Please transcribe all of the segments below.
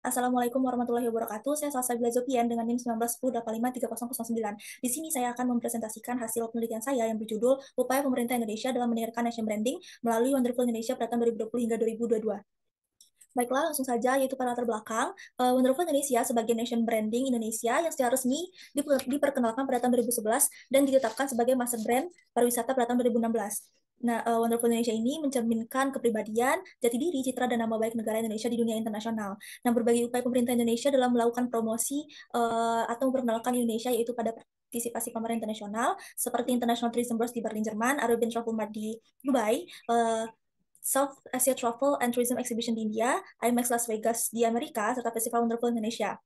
Assalamualaikum warahmatullahi wabarakatuh. Saya Salsabila Zokian dengan NIM 1910853009. Di sini saya akan mempresentasikan hasil penelitian saya yang berjudul Upaya Pemerintah Indonesia dalam Meningkatkan Nation Branding melalui Wonderful Indonesia pada tahun 2020 hingga 2022. Baiklah, langsung saja, yaitu pada latar belakang, Wonderful Indonesia sebagai Nation Branding Indonesia yang secara resmi diperkenalkan pada tahun 2011 dan ditetapkan sebagai Master Brand Pariwisata pada tahun 2016. Nah, Wonderful Indonesia ini mencerminkan kepribadian, jati diri, citra, dan nama baik negara Indonesia di dunia internasional. Nah, berbagai upaya pemerintah Indonesia dalam melakukan promosi atau memperkenalkan Indonesia, yaitu pada partisipasi pameran internasional, seperti International Tourism Bourse di Berlin, Jerman, Arabian Travel Mart di Dubai, South Asia Travel and Tourism Exhibition di India, IMEX Las Vegas di Amerika, serta Festival Wonderful Indonesia.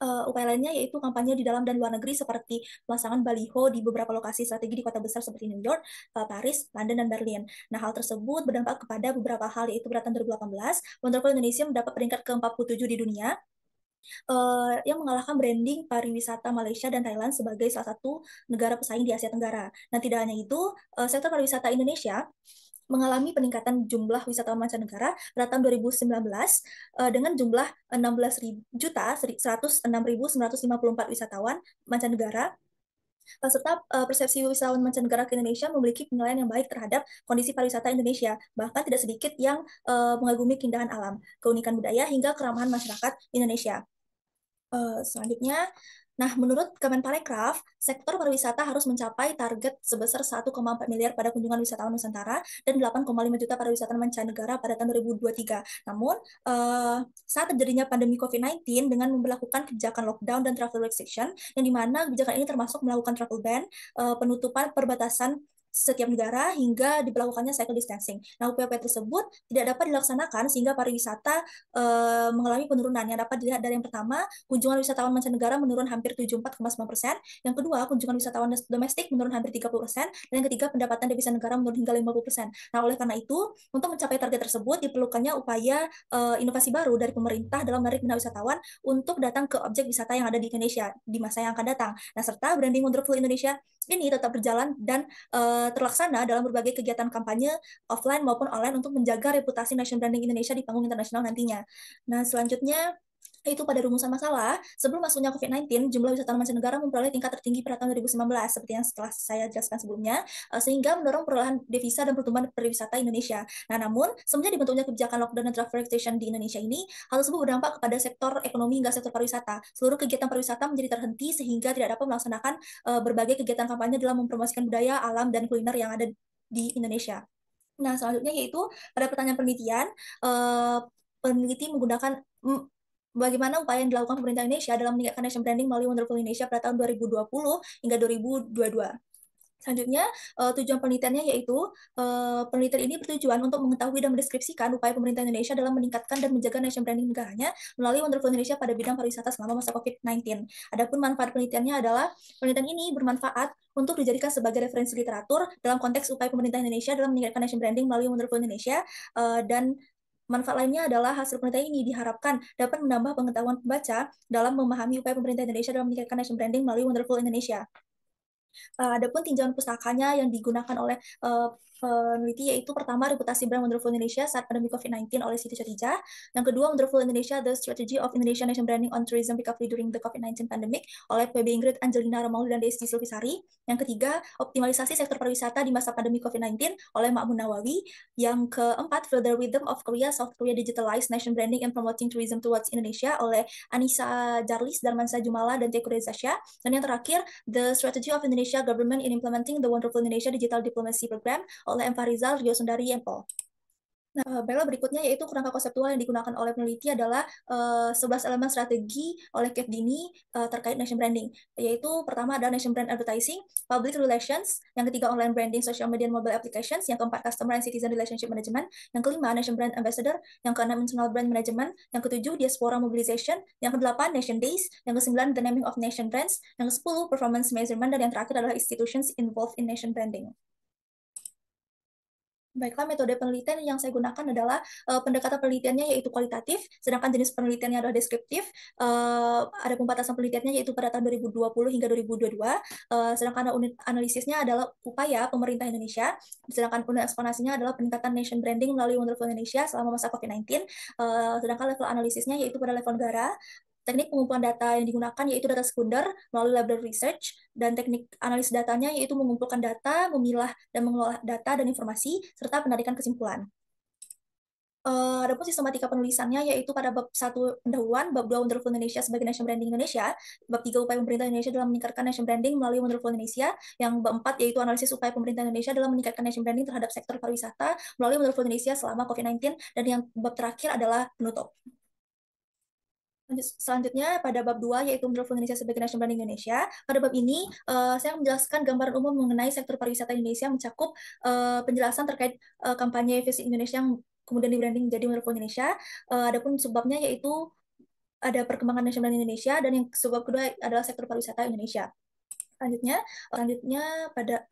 Upaya lainnya yaitu kampanye di dalam dan luar negeri seperti pemasangan baliho di beberapa lokasi strategi di kota besar seperti New York, Paris, London, dan Berlin. Nah, hal tersebut berdampak kepada beberapa hal, yaitu pada tahun 2018, Wonderful Indonesia mendapat peringkat ke-47 di dunia, yang mengalahkan branding pariwisata Malaysia dan Thailand sebagai salah satu negara pesaing di Asia Tenggara. Nah, tidak hanya itu, sektor pariwisata Indonesia mengalami peningkatan jumlah wisatawan mancanegara pada tahun 2019 dengan jumlah 16.106.954 wisatawan mancanegara, serta persepsi wisatawan mancanegara ke Indonesia memiliki penilaian yang baik terhadap kondisi pariwisata Indonesia, bahkan tidak sedikit yang mengagumi keindahan alam, keunikan budaya, hingga keramahan masyarakat Indonesia. Selanjutnya, nah, menurut Kemenparekraf, sektor pariwisata harus mencapai target sebesar 1,4 miliar pada kunjungan wisatawan Nusantara dan 8,5 juta para wisatawan mancanegara pada tahun 2023. Namun, saat terjadinya pandemi COVID-19 dengan memperlakukan kebijakan lockdown dan travel restriction, yang dimana kebijakan ini termasuk melakukan travel ban, penutupan perbatasan setiap negara, hingga diberlakukannya cycle distancing. Nah, upaya-upaya tersebut tidak dapat dilaksanakan sehingga pariwisata mengalami penurunan yang dapat dilihat dari yang pertama, kunjungan wisatawan mancanegara menurun hampir 74,9%, yang kedua, kunjungan wisatawan domestik menurun hampir 30%, dan yang ketiga, pendapatan devisa negara menurun hingga 50%. Nah, oleh karena itu, untuk mencapai target tersebut, diperlukannya upaya inovasi baru dari pemerintah dalam menarik minat wisatawan untuk datang ke objek wisata yang ada di Indonesia di masa yang akan datang. Nah, serta branding Wonderful Indonesia ini tetap berjalan dan terlaksana dalam berbagai kegiatan kampanye offline maupun online untuk menjaga reputasi nation branding Indonesia di panggung internasional nantinya. Nah, selanjutnya, itu pada rumusan masalah, sebelum masuknya COVID-19, jumlah wisatawan mancanegara memperoleh tingkat tertinggi pada tahun 2019, seperti yang setelah saya jelaskan sebelumnya, sehingga mendorong perolehan devisa dan pertumbuhan pariwisata Indonesia. Nah, namun, semenjak dibentuknya kebijakan lockdown dan travel restriction di Indonesia ini, hal tersebut berdampak kepada sektor ekonomi hingga sektor pariwisata. Seluruh kegiatan pariwisata menjadi terhenti sehingga tidak dapat melaksanakan berbagai kegiatan kampanye dalam mempromosikan budaya, alam, dan kuliner yang ada di Indonesia. Nah, selanjutnya yaitu pada pertanyaan penelitian, peneliti menggunakan bagaimana upaya yang dilakukan pemerintah Indonesia dalam meningkatkan nation branding melalui Wonderful Indonesia pada tahun 2020 hingga 2022. Selanjutnya, tujuan penelitiannya yaitu penelitian ini bertujuan untuk mengetahui dan mendeskripsikan upaya pemerintah Indonesia dalam meningkatkan dan menjaga nation branding negaranya melalui Wonderful Indonesia pada bidang pariwisata selama masa COVID-19. Adapun manfaat penelitiannya adalah penelitian ini bermanfaat untuk dijadikan sebagai referensi literatur dalam konteks upaya pemerintah Indonesia dalam meningkatkan nation branding melalui Wonderful Indonesia, dan manfaat lainnya adalah hasil penelitian ini diharapkan dapat menambah pengetahuan pembaca dalam memahami upaya pemerintah Indonesia dalam meningkatkan nation branding melalui Wonderful Indonesia. Adapun tinjauan pustakanya yang digunakan oleh peneliti yaitu pertama, reputasi brand Wonderful Indonesia saat pandemi COVID-19 oleh Siti Khadijah. Yang kedua, Wonderful Indonesia, The Strategy of Indonesia Nation Branding on Tourism Recovery During the COVID-19 Pandemic oleh PB Ingrid, Angelina Romaulu, dan Desti Silvisari. Yang ketiga, optimalisasi sektor pariwisata di masa pandemi COVID-19 oleh Ma'mun Nawawi. Yang keempat, Further Rhythm of Korea, South Korea Digitalized Nation Branding and Promoting Tourism Towards Indonesia oleh Anissa Jarlis, Darmansa Jumala, dan Teku Reza Shah. Dan yang terakhir, The Strategy of Indonesia Government in Implementing the Wonderful Indonesia Digital Diplomacy Program oleh M. Farizal, Rio Sundari, Empo. Nah, bela berikutnya yaitu kerangka konseptual yang digunakan oleh peneliti adalah 11 elemen strategi oleh Kev Dini terkait nation branding, yaitu pertama adalah nation brand advertising, public relations, yang ketiga online branding, social media, and mobile applications, yang keempat customer and citizen relationship management, yang kelima nation brand ambassador, yang keenam international brand management, yang ketujuh diaspora mobilization, yang kedelapan nation days, yang kesembilan the naming of nation brands, yang kesepuluh performance measurement, dan yang terakhir adalah institutions involved in nation branding. Baiklah, metode penelitian yang saya gunakan adalah pendekatan penelitiannya yaitu kualitatif, sedangkan jenis penelitiannya adalah deskriptif. Ada pembatasan penelitiannya yaitu pada tahun 2020 hingga 2022, sedangkan unit analisisnya adalah upaya pemerintah Indonesia, sedangkan unit eksplorasinya adalah peningkatan nation branding melalui Wonderful Indonesia selama masa COVID-19, sedangkan level analisisnya yaitu pada level negara. Teknik pengumpulan data yang digunakan yaitu data sekunder melalui library research, dan teknik analis datanya yaitu mengumpulkan data, memilah dan mengelola data dan informasi, serta penarikan kesimpulan. Adapun sistematika penulisannya yaitu pada bab 1 pendahuluan, bab 2 Wonderful Indonesia sebagai nation branding Indonesia, bab 3 upaya pemerintah Indonesia dalam meningkatkan nation branding melalui Wonderful Indonesia, yang bab 4 yaitu analisis upaya pemerintah Indonesia dalam meningkatkan nation branding terhadap sektor pariwisata melalui Wonderful Indonesia selama COVID-19, dan yang bab terakhir adalah penutup. Selanjutnya pada bab 2 yaitu Wonderful Indonesia sebagai Nation Branding Indonesia. Pada bab ini saya menjelaskan gambaran umum mengenai sektor pariwisata Indonesia, mencakup penjelasan terkait kampanye Visit Indonesia yang kemudian di-branding menjadi Wonderful Indonesia. Adapun subbabnya yaitu ada perkembangan Nation Branding Indonesia, dan yang subbab kedua adalah sektor pariwisata Indonesia. Selanjutnya pada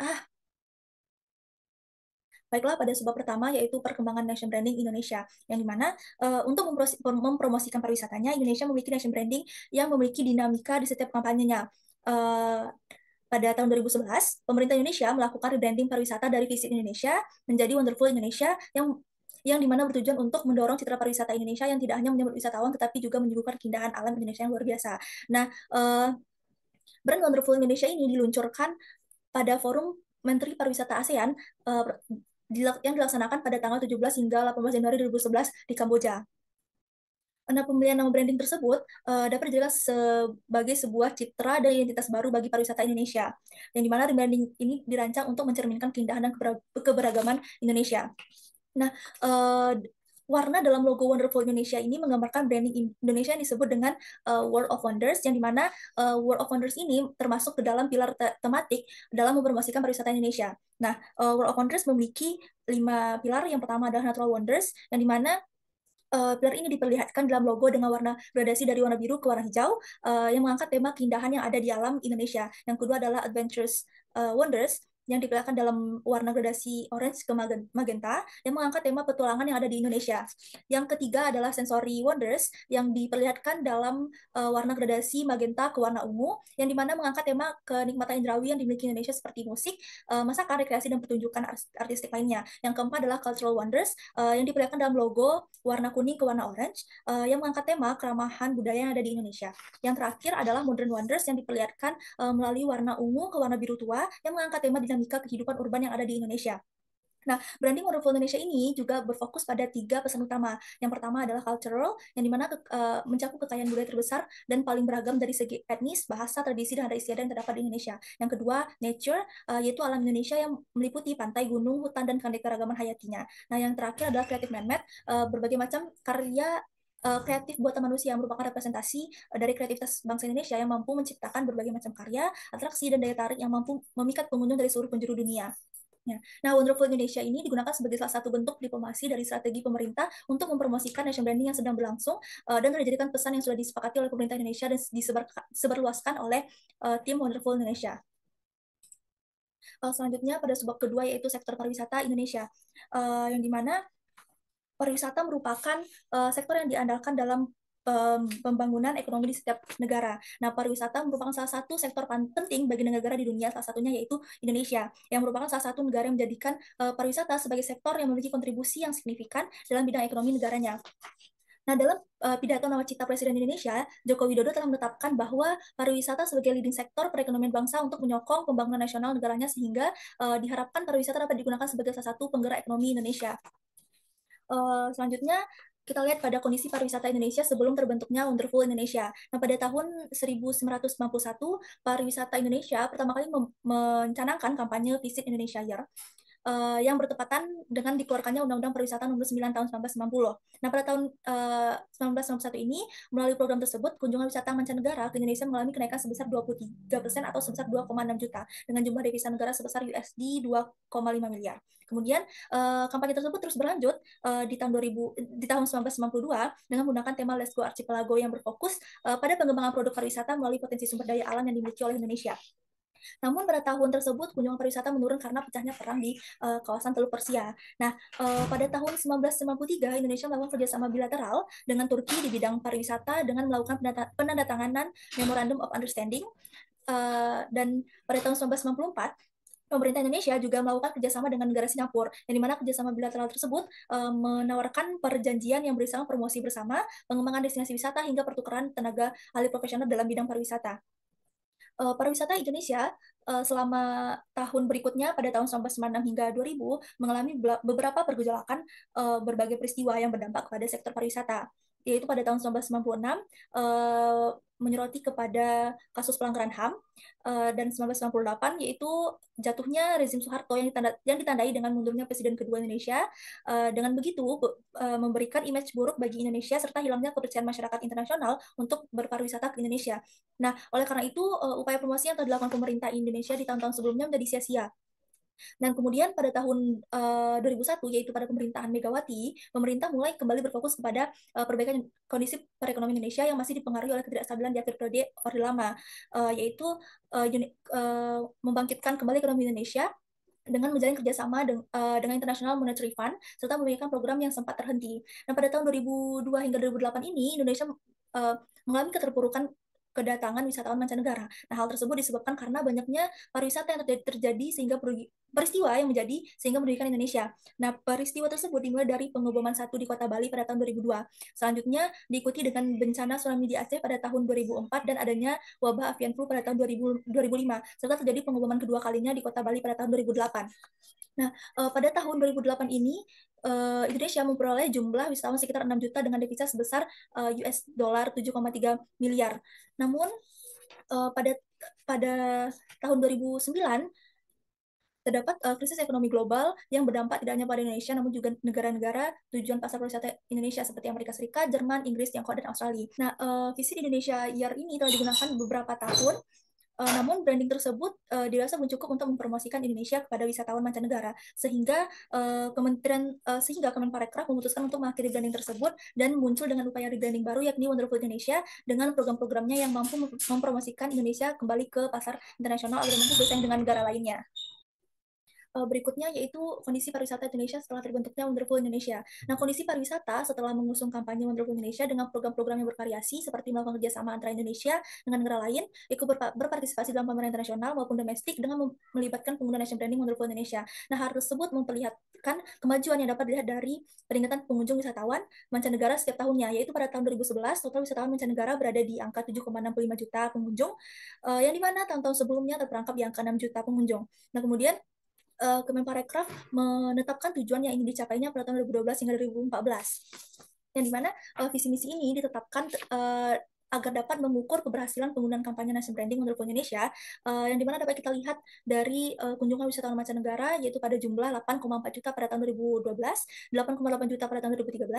Baiklah, pada sebab pertama yaitu perkembangan nation branding Indonesia, yang dimana untuk mempromosikan pariwisatanya, Indonesia memiliki nation branding yang memiliki dinamika di setiap kampanyenya. Pada tahun 2011, pemerintah Indonesia melakukan rebranding pariwisata dari Visit Indonesia menjadi Wonderful Indonesia, yang dimana bertujuan untuk mendorong citra pariwisata Indonesia yang tidak hanya menyambut wisatawan, tetapi juga menyuguhkan keindahan alam Indonesia yang luar biasa. Nah, brand Wonderful Indonesia ini diluncurkan pada forum Menteri Pariwisata ASEAN yang dilaksanakan pada tanggal 17 hingga 18 Januari 2011 di Kamboja. Nah, pemilihan nama branding tersebut dapat dijadikan sebagai sebuah citra dan identitas baru bagi pariwisata Indonesia, yang dimana rebranding ini dirancang untuk mencerminkan keindahan dan keberagaman Indonesia. Nah, warna dalam logo Wonderful Indonesia ini menggambarkan branding Indonesia yang disebut dengan World of Wonders, yang dimana World of Wonders ini termasuk ke dalam pilar tematik dalam mempromosikan pariwisata Indonesia. Nah, World of Wonders memiliki 5 pilar. Yang pertama adalah Natural Wonders, yang dimana pilar ini diperlihatkan dalam logo dengan warna gradasi dari warna biru ke warna hijau, yang mengangkat tema keindahan yang ada di alam Indonesia. Yang kedua adalah Adventurous Wonders, yang diperlihatkan dalam warna gradasi orange ke magenta, yang mengangkat tema petualangan yang ada di Indonesia. Yang ketiga adalah Sensory Wonders, yang diperlihatkan dalam warna gradasi magenta ke warna ungu, yang dimana mengangkat tema kenikmatan indrawi yang dimiliki Indonesia seperti musik, masakan, rekreasi, dan pertunjukan artistik lainnya. Yang keempat adalah Cultural Wonders, yang diperlihatkan dalam logo warna kuning ke warna orange, yang mengangkat tema keramahan budaya yang ada di Indonesia. Yang terakhir adalah Modern Wonders, yang diperlihatkan melalui warna ungu ke warna biru tua, yang mengangkat tema dinamika kehidupan urban yang ada di Indonesia. Nah, branding Wonderful Indonesia ini juga berfokus pada 3 pesan utama. Yang pertama adalah cultural, yang dimana mencakup kekayaan budaya terbesar dan paling beragam dari segi etnis, bahasa, tradisi, dan adat istiadat yang terdapat di Indonesia. Yang kedua, nature, yaitu alam Indonesia yang meliputi pantai, gunung, hutan, dan keanekaragaman hayatinya. Nah, yang terakhir adalah creative man-made, berbagai macam karya kreatif buatan manusia yang merupakan representasi dari kreativitas bangsa Indonesia yang mampu menciptakan berbagai macam karya, atraksi, dan daya tarik yang mampu memikat pengunjung dari seluruh penjuru dunia. Ya. Nah, Wonderful Indonesia ini digunakan sebagai salah satu bentuk diplomasi dari strategi pemerintah untuk mempromosikan nation branding yang sedang berlangsung, dan dijadikan pesan yang sudah disepakati oleh pemerintah Indonesia dan disebarluaskan oleh tim Wonderful Indonesia. Selanjutnya pada sebab kedua yaitu sektor pariwisata Indonesia, yang dimana pariwisata merupakan sektor yang diandalkan dalam pembangunan ekonomi di setiap negara. Nah, pariwisata merupakan salah satu sektor penting bagi negara di dunia, salah satunya yaitu Indonesia, yang merupakan salah satu negara yang menjadikan pariwisata sebagai sektor yang memiliki kontribusi yang signifikan dalam bidang ekonomi negaranya. Nah, dalam pidato nawacita Presiden Indonesia, Joko Widodo telah menetapkan bahwa pariwisata sebagai leading sektor perekonomian bangsa untuk menyokong pembangunan nasional negaranya, sehingga diharapkan pariwisata dapat digunakan sebagai salah satu penggerak ekonomi Indonesia. Selanjutnya, kita lihat pada kondisi pariwisata Indonesia sebelum terbentuknya Wonderful Indonesia. Nah, pada tahun 1991, pariwisata Indonesia pertama kali mencanangkan kampanye Visit Indonesia Year, yang bertepatan dengan dikeluarkannya Undang-Undang Pariwisata Nomor 9 tahun 1990. Nah, pada tahun 1991 ini, melalui program tersebut, kunjungan wisata mancanegara ke Indonesia mengalami kenaikan sebesar 23% atau sebesar 2,6 juta, dengan jumlah devisa negara sebesar USD 2,5 miliar. Kemudian, kampanye tersebut terus berlanjut di tahun 1992 dengan menggunakan tema Let's Go Archipelago, yang berfokus pada pengembangan produk pariwisata melalui potensi sumber daya alam yang dimiliki oleh Indonesia. Namun pada tahun tersebut kunjungan pariwisata menurun karena pecahnya perang di kawasan Teluk Persia. Nah, pada tahun 1993 Indonesia melakukan kerjasama bilateral dengan Turki di bidang pariwisata dengan melakukan penandatanganan Memorandum of Understanding. Dan pada tahun 1994 pemerintah Indonesia juga melakukan kerjasama dengan negara Singapura, yang dimana kerjasama bilateral tersebut menawarkan perjanjian yang bersama promosi bersama, pengembangan destinasi wisata, hingga pertukaran tenaga ahli profesional dalam bidang pariwisata. Pariwisata Indonesia selama tahun berikutnya pada tahun 1996 hingga 2000 mengalami beberapa pergolakan berbagai peristiwa yang berdampak kepada sektor pariwisata, yaitu pada tahun 1996 menyoroti kepada kasus pelanggaran HAM, dan 1998 yaitu jatuhnya rezim Soeharto yang ditandai dengan mundurnya Presiden kedua Indonesia. Dengan begitu memberikan image buruk bagi Indonesia serta hilangnya kepercayaan masyarakat internasional untuk berpariwisata ke Indonesia. Nah, oleh karena itu upaya promosi yang telah dilakukan pemerintah Indonesia di tahun-tahun sebelumnya menjadi sia-sia. Dan kemudian pada tahun 2001, yaitu pada pemerintahan Megawati, pemerintah mulai kembali berfokus kepada perbaikan kondisi perekonomian Indonesia yang masih dipengaruhi oleh ketidakstabilan di akhir periode Orde Lama, yaitu membangkitkan kembali ekonomi Indonesia dengan menjalin kerjasama dengan International Monetary Fund, serta memiliki program yang sempat terhenti. Dan pada tahun 2002 hingga 2008 ini, Indonesia mengalami keterpurukan kedatangan wisatawan mancanegara. Nah, hal tersebut disebabkan karena banyaknya pariwisata yang terjadi sehingga peristiwa yang menjadi sehingga merugikan Indonesia. Nah, peristiwa tersebut dimulai dari pengeboman satu di Kota Bali pada tahun 2002. Selanjutnya diikuti dengan bencana tsunami di Aceh pada tahun 2004 dan adanya wabah avian flu pada tahun 2005, serta terjadi pengeboman kedua kalinya di Kota Bali pada tahun 2008. Nah, pada tahun 2008 ini Indonesia memperoleh jumlah wisatawan sekitar 6 juta dengan devisa sebesar US dollar 7,3 miliar. Namun pada pada tahun 2009 terdapat krisis ekonomi global yang berdampak tidak hanya pada Indonesia, namun juga negara-negara tujuan pasar pariwisata Indonesia seperti Amerika Serikat, Jerman, Inggris, Tiongkok, dan Australia. Nah, Visit Indonesia Year ini telah digunakan beberapa tahun. Namun branding tersebut dirasa belum cukup untuk mempromosikan Indonesia kepada wisatawan mancanegara, sehingga Kemenparekraf memutuskan untuk mengakhiri branding tersebut dan muncul dengan upaya rebranding baru, yakni Wonderful Indonesia, dengan program-programnya yang mampu mempromosikan Indonesia kembali ke pasar internasional agar mampu bersaing dengan negara lainnya. Berikutnya yaitu kondisi pariwisata Indonesia setelah terbentuknya Wonderful Indonesia. Nah, kondisi pariwisata setelah mengusung kampanye Wonderful Indonesia dengan program-program yang bervariasi seperti melakukan kerjasama antara Indonesia dengan negara lain, ikut berpartisipasi dalam pameran internasional maupun domestik dengan melibatkan penggunaan national branding Wonderful Indonesia. Nah, hal tersebut memperlihatkan kemajuan yang dapat dilihat dari peningkatan pengunjung wisatawan mancanegara setiap tahunnya, yaitu pada tahun 2011 total wisatawan mancanegara berada di angka 7,65 juta pengunjung, yang dimana tahun-tahun sebelumnya terperangkap di angka 6 juta pengunjung. Nah, kemudian Kemenparekraf menetapkan tujuan yang ingin dicapainya pada tahun 2012 hingga 2014, yang dimana visi misi ini ditetapkan agar dapat mengukur keberhasilan penggunaan kampanye national branding Wonderful Indonesia, yang dimana dapat kita lihat dari kunjungan wisatawan mancanegara, yaitu pada jumlah 8,4 juta pada tahun 2012, 8,8 juta pada tahun 2013,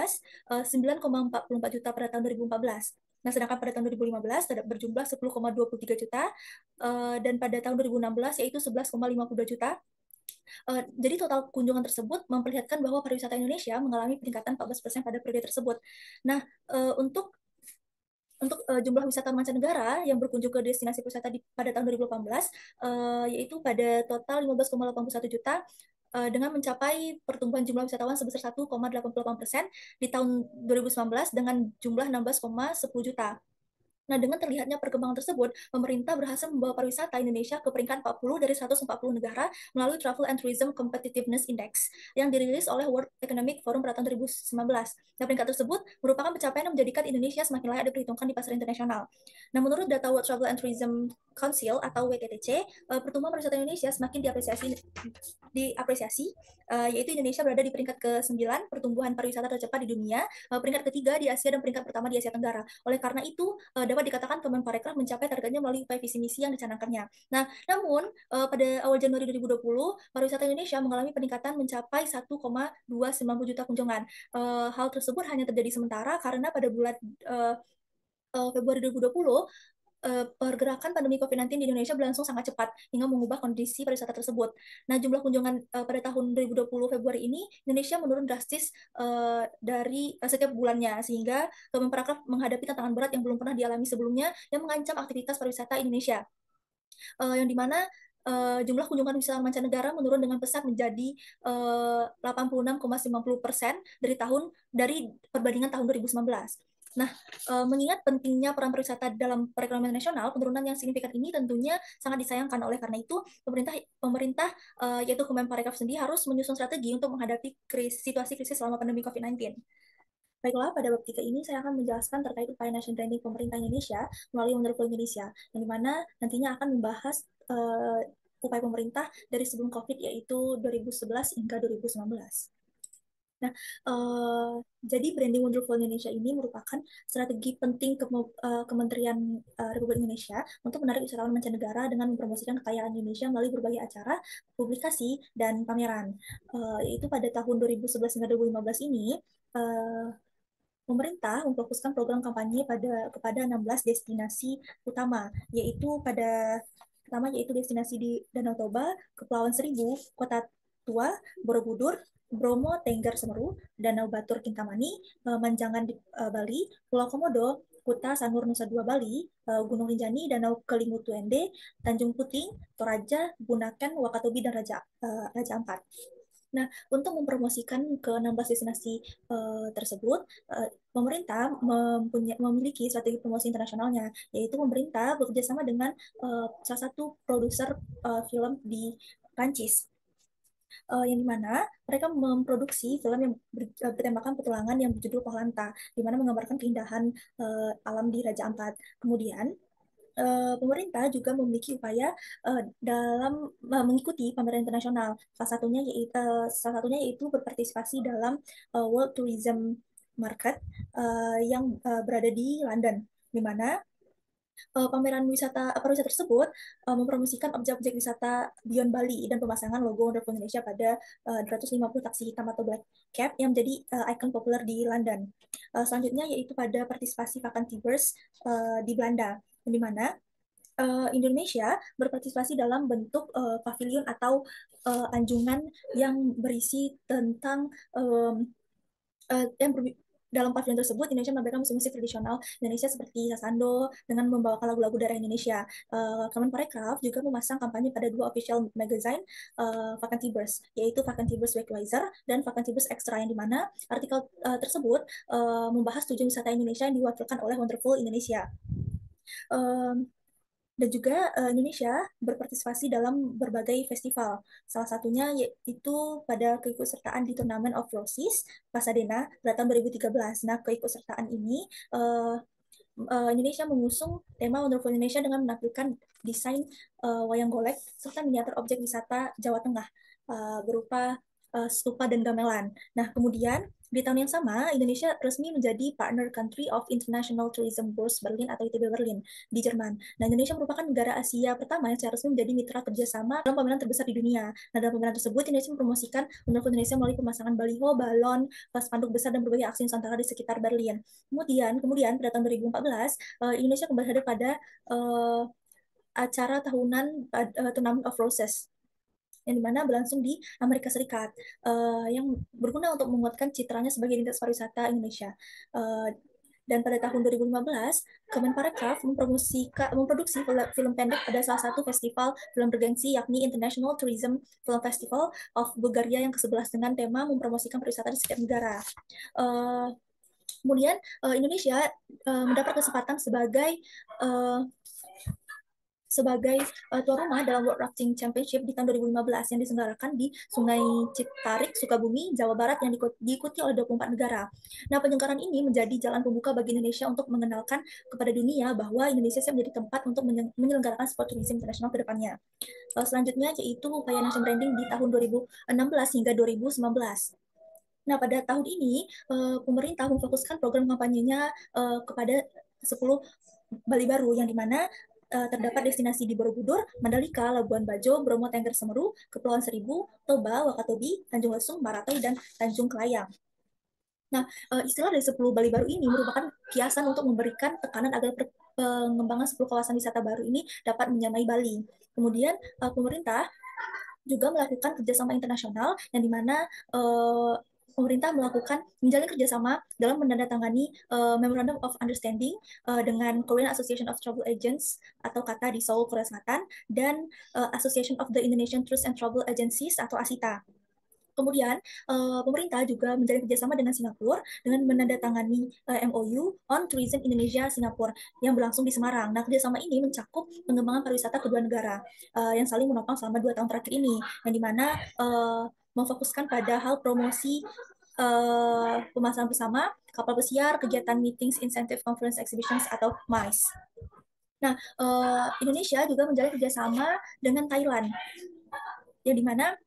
9,44 juta pada tahun 2014. Nah, sedangkan pada tahun 2015 berjumlah 10,23 juta, dan pada tahun 2016 yaitu 11,52 juta. Jadi total kunjungan tersebut memperlihatkan bahwa pariwisata Indonesia mengalami peningkatan 14% pada periode tersebut. Nah, untuk jumlah wisatawan mancanegara yang berkunjung ke destinasi wisata pada tahun 2018, yaitu pada total 15,81 juta, dengan mencapai pertumbuhan jumlah wisatawan sebesar 1,88% di tahun 2019 dengan jumlah 16,10 juta. Nah, dengan terlihatnya perkembangan tersebut, pemerintah berhasil membawa pariwisata Indonesia ke peringkat 40 dari 140 negara melalui Travel and Tourism Competitiveness Index yang dirilis oleh World Economic Forum pada tahun 2019. Nah, peringkat tersebut merupakan pencapaian yang menjadikan Indonesia semakin layak diperhitungkan di pasar internasional. Nah, menurut data World Travel and Tourism Council atau WTTC, pertumbuhan pariwisata Indonesia semakin diapresiasi, yaitu Indonesia berada di peringkat ke-9 pertumbuhan pariwisata tercepat di dunia, peringkat ketiga di Asia, dan peringkat pertama di Asia Tenggara. Oleh karena itu, dapat dikatakan Kemenparekraf mencapai targetnya melalui upaya visi misi yang dicanangkannya. Nah, namun pada awal Januari 2020, pariwisata Indonesia mengalami peningkatan mencapai 1,290 juta kunjungan. Hal tersebut hanya terjadi sementara karena pada bulan Februari 2020, pergerakan pandemi COVID-19 di Indonesia berlangsung sangat cepat hingga mengubah kondisi pariwisata tersebut. Nah, jumlah kunjungan pada tahun 2020 Februari ini, Indonesia menurun drastis dari setiap bulannya, sehingga Kemenparekraf menghadapi tantangan berat yang belum pernah dialami sebelumnya yang mengancam aktivitas pariwisata Indonesia. yang dimana jumlah kunjungan wisatawan mancanegara menurun dengan pesat menjadi 86,90% dari perbandingan tahun 2019. Nah, mengingat pentingnya peran pariwisata dalam perekonomian nasional, penurunan yang signifikan ini tentunya sangat disayangkan. Oleh karena itu, pemerintah pemerintah yaitu Kemenparekraf sendiri harus menyusun strategi untuk menghadapi situasi krisis selama pandemi COVID-19. Baiklah, pada bab 3 ini saya akan menjelaskan terkait upaya nation branding pemerintah Indonesia melalui Wonderful Indonesia, yang dimana nantinya akan membahas upaya pemerintah dari sebelum COVID, yaitu 2011 hingga 2019. Nah, jadi branding Wonderful Indonesia ini merupakan strategi penting Kementerian Republik Indonesia untuk menarik wisatawan mancanegara dengan mempromosikan kekayaan Indonesia melalui berbagai acara, publikasi, dan pameran. Yaitu pada tahun 2011 hingga 2015 ini, pemerintah memfokuskan program kampanye kepada 16 destinasi utama, yaitu destinasi di Danau Toba, Kepulauan Seribu, Kota Tua, Borobudur, Bromo, Tengger, Semeru, Danau Batur, Kintamani, Manjangan di Bali, Pulau Komodo, Kuta, Sanur, Nusa Dua, Bali, Gunung Rinjani, Danau Kelimutu Ende, Tanjung Puting, Toraja, Bunaken, Wakatobi, dan Raja Ampat. Nah, untuk mempromosikan ke 16 destinasi tersebut, pemerintah memiliki strategi promosi internasionalnya, yaitu pemerintah bekerja sama dengan salah satu produser film di Prancis, yang dimana mereka memproduksi film yang bertemakan petualangan yang berjudul Pohlanta, di mana menggambarkan keindahan alam di Raja Ampat. Kemudian pemerintah juga memiliki upaya dalam mengikuti pameran internasional. Salah satunya yaitu berpartisipasi dalam World Tourism Market yang berada di London, di mana pameran pariwisata tersebut mempromosikan objek-objek wisata Beyond Bali dan pemasangan logo Wonderful Indonesia pada 250 taksi hitam atau black cab yang menjadi ikon populer di London. Selanjutnya yaitu pada partisipasi Vakantibers di Belanda, di mana Indonesia berpartisipasi dalam bentuk pavilion atau anjungan yang berisi tentang yang dalam pavilion tersebut, Indonesia menampilkan musik-musik tradisional Indonesia seperti sasando dengan membawakan lagu-lagu daerah Indonesia. Kemenparekraf juga memasang kampanye pada dua official magazine Vakantibers, yaitu Vakantibers Weeklizer dan Vakantibers Extra, yang dimana artikel tersebut membahas tujuan wisata Indonesia yang diwakilkan oleh Wonderful Indonesia. Dan juga Indonesia berpartisipasi dalam berbagai festival. Salah satunya yaitu pada keikutsertaan di Turnamen of Roses Pasadena pada tahun 2013. Nah, keikutsertaan ini Indonesia mengusung tema Wonderful Indonesia dengan menampilkan desain wayang golek serta miniatur objek wisata Jawa Tengah berupa stupa dan gamelan. Nah, kemudian di tahun yang sama, Indonesia resmi menjadi partner country of International Tourism Board Berlin atau ITB Berlin di Jerman. Nah, Indonesia merupakan negara Asia pertama yang secara resmi menjadi mitra kerjasama dalam pameran terbesar di dunia. Nah, dalam pameran tersebut, Indonesia mempromosikan Wonderful Indonesia melalui pemasangan baliho, balon, spanduk besar, dan berbagai aksi Nusantara di sekitar Berlin. Kemudian pada tahun 2014, Indonesia kembali hadir pada acara tahunan Tournament of Roses yang dimana berlangsung di Amerika Serikat, yang berguna untuk menguatkan citranya sebagai identitas pariwisata Indonesia. Dan pada tahun 2015, Kemenparekraf memproduksi film pendek pada salah satu festival film bergengsi, yakni International Tourism Film Festival of Bulgaria yang ke-11 dengan tema mempromosikan pariwisata di setiap negara. Kemudian Indonesia mendapat kesempatan sebagai tuan rumah dalam World Rafting Championship di tahun 2015 yang diselenggarakan di Sungai Citarik, Sukabumi, Jawa Barat yang diikuti oleh 24 negara. Nah, penyelenggaraan ini menjadi jalan pembuka bagi Indonesia untuk mengenalkan kepada dunia bahwa Indonesia siap menjadi tempat untuk menyelenggarakan sport tourism internasional ke depannya. Selanjutnya yaitu upaya national branding di tahun 2016 hingga 2019. Nah, pada tahun ini, pemerintah memfokuskan program kampanyenya kepada 10 Bali baru, yang dimana terdapat destinasi di Borobudur, Mandalika, Labuan Bajo, Bromo, Tengger, Semeru, Kepulauan Seribu, Toba, Wakatobi, Tanjung Lesung, Maratai, dan Tanjung Kelayang. Nah, istilah dari 10 Bali baru ini merupakan kiasan untuk memberikan tekanan agar pengembangan 10 kawasan wisata baru ini dapat menyamai Bali. Kemudian, pemerintah juga melakukan kerjasama internasional yang dimana pemerintah menjalin kerjasama dalam menandatangani Memorandum of Understanding dengan Korean Association of Travel Agents atau KATA di Seoul, Korea Selatan, dan Association of the Indonesian Tours and Travel Agencies atau ASITA. Kemudian, pemerintah juga menjalin kerjasama dengan Singapura dengan menandatangani MOU on Tourism Indonesia Singapura yang berlangsung di Semarang. Nah, kerjasama ini mencakup pengembangan pariwisata kedua negara yang saling menopang selama 2 tahun terakhir ini, yang dimana memfokuskan pada hal promosi pemasaran bersama, kapal pesiar, kegiatan meetings, incentive conference exhibitions atau MICE. Nah, Indonesia juga menjalin kerjasama dengan Thailand, yang dimana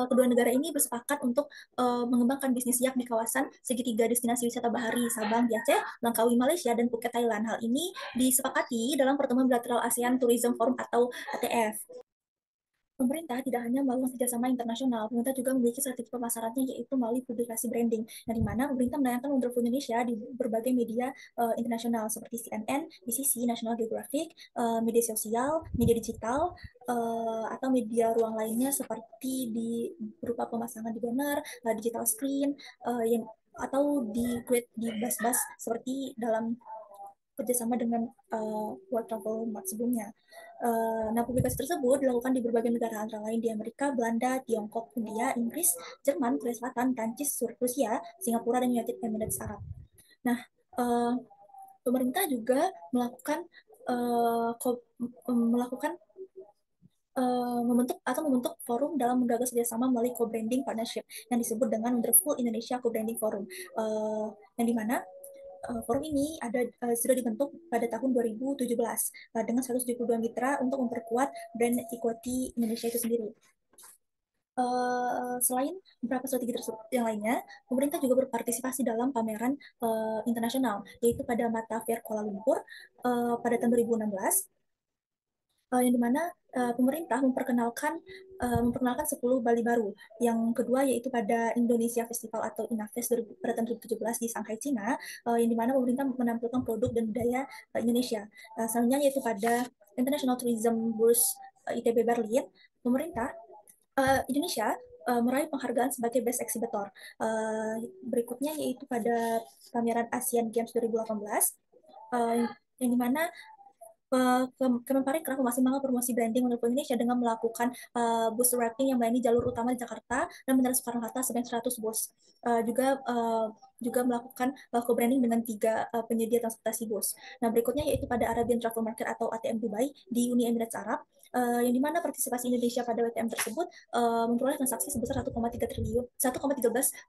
kedua negara ini bersepakat untuk mengembangkan bisnis yak di kawasan segitiga destinasi wisata bahari Sabang di Aceh, Langkawi Malaysia, dan Phuket Thailand. Hal ini disepakati dalam pertemuan bilateral ASEAN Tourism Forum atau ATF. Pemerintah tidak hanya melakukan kerjasama internasional, pemerintah juga memiliki strategi pemasarannya, yaitu melalui publikasi branding, yang di mana pemerintah menayangkan Wonderful Indonesia di berbagai media internasional seperti CNN, BCC, National Geographic, media sosial, media digital, atau media ruang lainnya seperti berupa pemasangan di banner, digital screen, atau di bus-bus seperti dalam kerjasama dengan World Travel Mart sebelumnya. Nah, publikasi tersebut dilakukan di berbagai negara, antara lain di Amerika, Belanda, Tiongkok, India, Inggris, Jerman, Korea Selatan, Prancis, Rusia, Singapura, dan United Emirates Arab. Nah, pemerintah juga melakukan membentuk forum dalam menggagas kerjasama melalui co-branding partnership yang disebut dengan Wonderful Indonesia Co-branding Forum, yang dimana forum ini sudah dibentuk pada tahun 2017 dengan 172 mitra untuk memperkuat brand equity Indonesia itu sendiri. Selain beberapa strategi tersebut yang lainnya, pemerintah juga berpartisipasi dalam pameran internasional, yaitu pada Mata Fair Kuala Lumpur pada tahun 2016, yang dimana pemerintah memperkenalkan 10 Bali baru. Yang kedua yaitu pada Indonesia Festival atau INAFES pada tahun 2017 di Shanghai, Cina, yang dimana pemerintah menampilkan produk dan budaya Indonesia. Selanjutnya yaitu pada International Tourism Bourse ITB Berlin, pemerintah Indonesia meraih penghargaan sebagai Best Exhibitor. Berikutnya yaitu pada pameran Asian Games 2018, yang dimana Kemenparekraf memaksimalkan promosi branding Wonderful Indonesia dengan melakukan bus wrapping yang melayani jalur utama di Jakarta dan Bandara Soekarno-Hatta sebanyak 100 bus. Juga melakukan co-branding dengan 3 penyedia transportasi bus. Nah, berikutnya yaitu pada Arabian Travel Market atau ATM Dubai di Uni Emirat Arab, yang dimana partisipasi Indonesia pada WTM tersebut memperoleh transaksi sebesar 1,13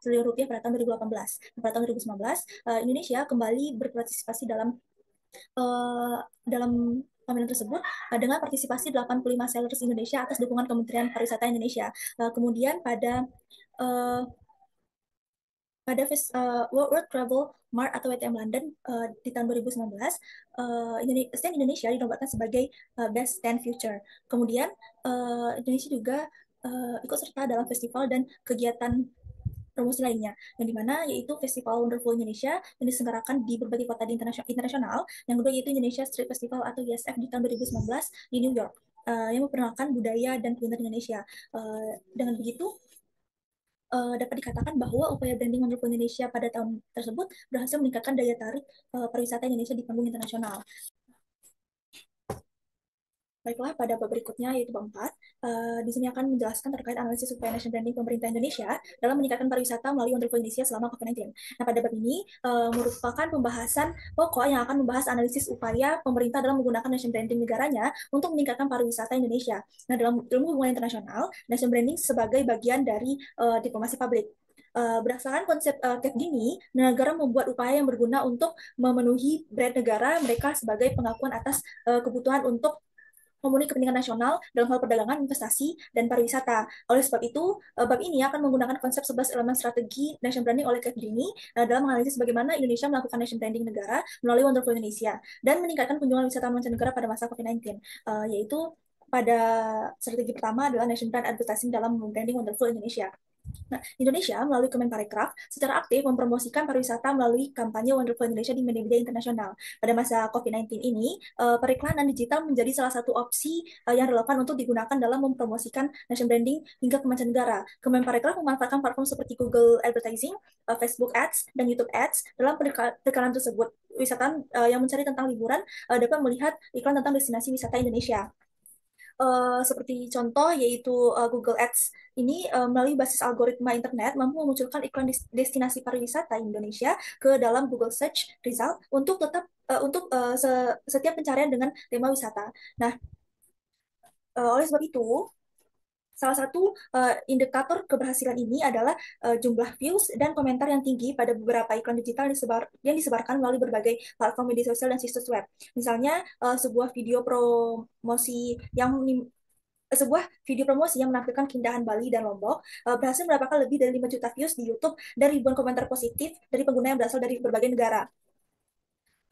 triliun rupiah pada tahun 2018. Pada tahun 2019, Indonesia kembali berpartisipasi dalam pameran tersebut dengan partisipasi 85 sellers Indonesia atas dukungan Kementerian Pariwisata Indonesia. Kemudian pada World Travel Mart atau WTM London di tahun 2019, stand Indonesia dinobatkan sebagai Best Stand Future. Kemudian Indonesia juga ikut serta dalam festival dan kegiatan promosi lainnya, yang dimana yaitu Festival Wonderful Indonesia yang diselenggarakan di berbagai kota di internasional. Yang kedua yaitu Indonesia Street Festival atau ISF di tahun 2019 di New York, yang memperkenalkan budaya dan kuliner Indonesia. Dengan begitu, dapat dikatakan bahwa upaya branding Wonderful Indonesia pada tahun tersebut berhasil meningkatkan daya tarik pariwisata Indonesia di panggung internasional. Baiklah, pada bab berikutnya yaitu bab 4. Di sini akan menjelaskan terkait analisis upaya national branding pemerintah Indonesia dalam meningkatkan pariwisata melalui Wonderful Indonesia selama COVID-19. Nah, pada bab ini merupakan pembahasan pokok yang akan membahas analisis upaya pemerintah dalam menggunakan national branding negaranya untuk meningkatkan pariwisata Indonesia. Nah, dalam ilmu hubungan internasional, national branding sebagai bagian dari diplomasi publik. Berdasarkan konsep Capgemini, negara membuat upaya yang berguna untuk memenuhi brand negara mereka sebagai pengakuan atas kebutuhan untuk memenuhi kepentingan nasional dalam hal perdagangan, investasi, dan pariwisata. Oleh sebab itu, bab ini akan menggunakan konsep 11 elemen strategi nation branding oleh Capgemini dalam menganalisis bagaimana Indonesia melakukan nation branding negara melalui Wonderful Indonesia dan meningkatkan kunjungan wisatawan mancanegara pada masa COVID-19, yaitu pada strategi pertama adalah nation brand advertising dalam branding Wonderful Indonesia. Nah, Indonesia melalui Kemenparekraf secara aktif mempromosikan pariwisata melalui kampanye Wonderful Indonesia di media-media internasional. Pada masa COVID-19 ini, periklanan digital menjadi salah satu opsi yang relevan untuk digunakan dalam mempromosikan nation branding hingga ke mancanegara. Kemenparekraf memanfaatkan platform seperti Google Advertising, Facebook Ads, dan YouTube Ads dalam periklanan tersebut. Wisatawan yang mencari tentang liburan dapat melihat iklan tentang destinasi wisata Indonesia. Seperti contoh yaitu Google Ads ini melalui basis algoritma internet mampu memunculkan iklan destinasi pariwisata Indonesia ke dalam Google Search Result untuk tetap untuk setiap pencarian dengan tema wisata. Nah, oleh sebab itu salah satu indikator keberhasilan ini adalah jumlah views dan komentar yang tinggi pada beberapa iklan digital yang disebarkan melalui berbagai platform media sosial dan situs web. Misalnya, sebuah video promosi yang menampilkan keindahan Bali dan Lombok berhasil mendapatkan lebih dari 5 juta views di YouTube dan ribuan komentar positif dari pengguna yang berasal dari berbagai negara.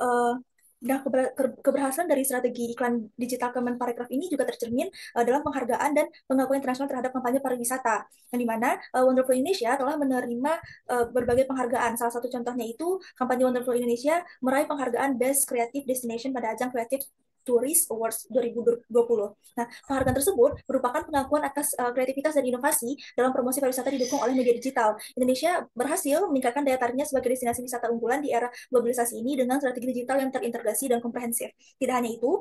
Uh, Nah, keberhasilan dari strategi iklan digital Kemenparekraf ini juga tercermin dalam penghargaan dan pengakuan internasional terhadap kampanye pariwisata, yang dimana Wonderful Indonesia telah menerima berbagai penghargaan. Salah satu contohnya itu kampanye Wonderful Indonesia meraih penghargaan Best Creative Destination pada ajang Creative Tourist Awards 2020. Nah, penghargaan tersebut merupakan pengakuan atas kreativitas dan inovasi dalam promosi pariwisata didukung oleh media digital. Indonesia berhasil meningkatkan daya tariknya sebagai destinasi wisata unggulan di era globalisasi ini dengan strategi digital yang terintegrasi dan komprehensif. Tidak hanya itu,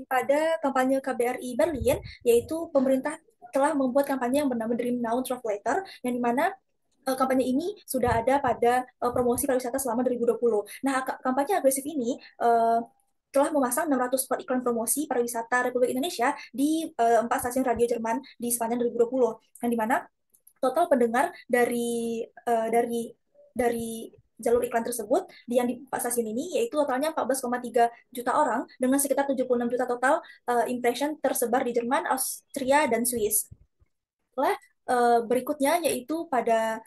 pada kampanye KBRI Berlin, yaitu pemerintah telah membuat kampanye yang bernama Dream Now Travel Later, yang dimana kampanye ini sudah ada pada promosi pariwisata selama 2020. Nah, kampanye agresif ini telah memasang 600 spot iklan promosi pariwisata Republik Indonesia di 4 stasiun radio Jerman di sepanjang 2020, yang dimana total pendengar dari jalur iklan tersebut yang di stasiun ini yaitu totalnya 14,3 juta orang dengan sekitar 76 juta total impression tersebar di Jerman, Austria, dan Swiss. Setelah berikutnya yaitu pada